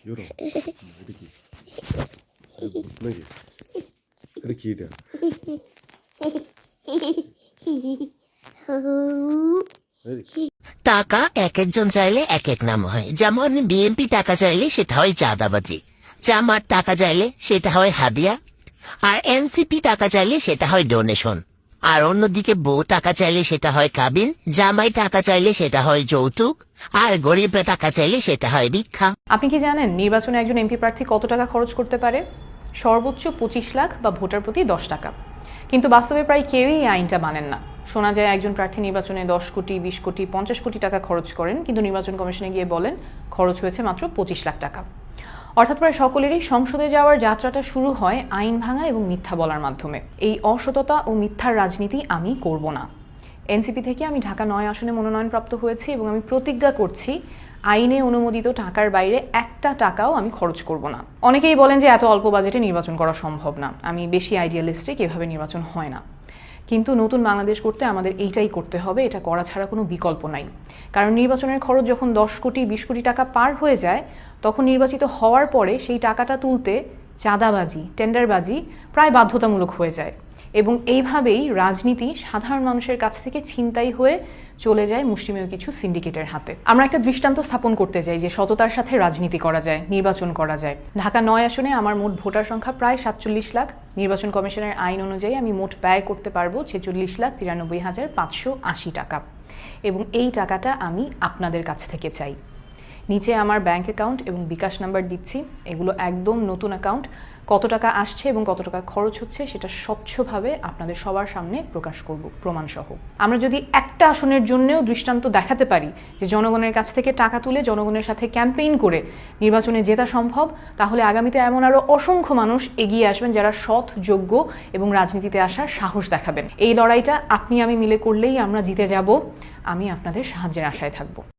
이거라. 이렇게. 나게. 이렇게 이래. টাকা এক একজন চাইলে এক এক নাম হয়। যেমন বিএনপি টাকা চাইলে সেটা হয় চাঁদাবাজি, জামাত টাকা চাইলে সেটা হয় হাদিয়া, আর এনসিপি টাকা চাইলে সেটা হয় ডোনেশন। আর অন্যদিকে বউ টাকা চাইলে সেটা হয় কাবিন, জামাই টাকা চাইলে সেটা হয় যৌতুক, আর গরিবরা টাকা চাইলে সেটা হয় ভিক্ষা। আপনি কি জানেন নির্বাচনে একজন এমপি প্রার্থী কত টাকা খরচ করতে পারে? সর্বোচ্চ 25 লাখ বা ভোটার প্রতি 10 টাকা। কিন্তু বাস্তবে প্রায় কেউই এই আইনটা মানেন না। শোনা যায় একজন প্রার্থী নির্বাচনে 10 কোটি, 20 কোটি, 50 কোটি টাকা খরচ করেন, কিন্তু নির্বাচন কমিশনে গিয়ে বলেন খরচ হয়েছে মাত্র 25 লাখ টাকা। অর্থাৎ প্রায় সকলেরই সংসদে যাওয়ার যাত্রাটা শুরু হয় আইন ভাঙা এবং মিথ্যা বলার মাধ্যমে। এই অসততা ও মিথ্যার রাজনীতি আমি করব না। এনসিপি থেকে আমি ঢাকা 9 আসনে মনোনয়নপ্রাপ্ত হয়েছি এবং আমি প্রতিজ্ঞা করছি আইনে অনুমোদিত টাকার বাইরে একটা টাকাও আমি খরচ করব না। অনেকেই বলেন যে এত অল্প বাজেটে নির্বাচন করা সম্ভব না, আমি বেশি আইডিয়ালিস্টিক, এভাবে নির্বাচন হয় না। কিন্তু নতুন বাংলাদেশ করতে আমাদের এইটাই করতে হবে, এটা করা ছাড়া কোনো বিকল্প নাই। কারণ নির্বাচনের খরচ যখন 10 কোটি 20 কোটি টাকা পার হয়ে যায়, তখন নির্বাচিত হওয়ার পরে সেই টাকাটা তুলতে চাঁদাবাজি, টেন্ডারবাজি প্রায় বাধ্যতামূলক হয়ে যায় এবং এইভাবেই রাজনীতি সাধারণ মানুষের কাছ থেকে ছিনতাই হয়ে চলে যায় মুষ্টিমেয় কিছু সিন্ডিকেটের হাতে। আমরা একটা দৃষ্টান্ত স্থাপন করতে চাই যে সততার সাথে রাজনীতি করা যায়, নির্বাচন করা যায়। ঢাকা 9 আসনে আমার মোট ভোটার সংখ্যা প্রায় 47 লাখ। নির্বাচন কমিশনের আইন অনুযায়ী আমি মোট ব্যয় করতে পারবো 46,93,580 টাকা এবং এই টাকাটা আমি আপনাদের কাছ থেকে চাই। নিচে আমার ব্যাংক অ্যাকাউন্ট এবং বিকাশ নাম্বার দিচ্ছি, এগুলো একদম নতুন অ্যাকাউন্ট। কত টাকা আসছে এবং কত টাকা খরচ হচ্ছে সেটা স্বচ্ছভাবে আপনাদের সবার সামনে প্রকাশ করব প্রমাণসহ। আমরা যদি একটা আসনের জন্যও দৃষ্টান্ত দেখাতে পারি যে জনগণের কাছ থেকে টাকা তুলে জনগণের সাথে ক্যাম্পেইন করে নির্বাচনে জেতা সম্ভব, তাহলে আগামীতে এমন আরও অসংখ্য মানুষ এগিয়ে আসবেন যারা সৎ, যোগ্য এবং রাজনীতিতে আসার সাহস দেখাবেন। এই লড়াইটা আপনি আমি মিলে করলেই আমরা জিতে যাব। আমি আপনাদের সাহায্যের আশায় থাকব।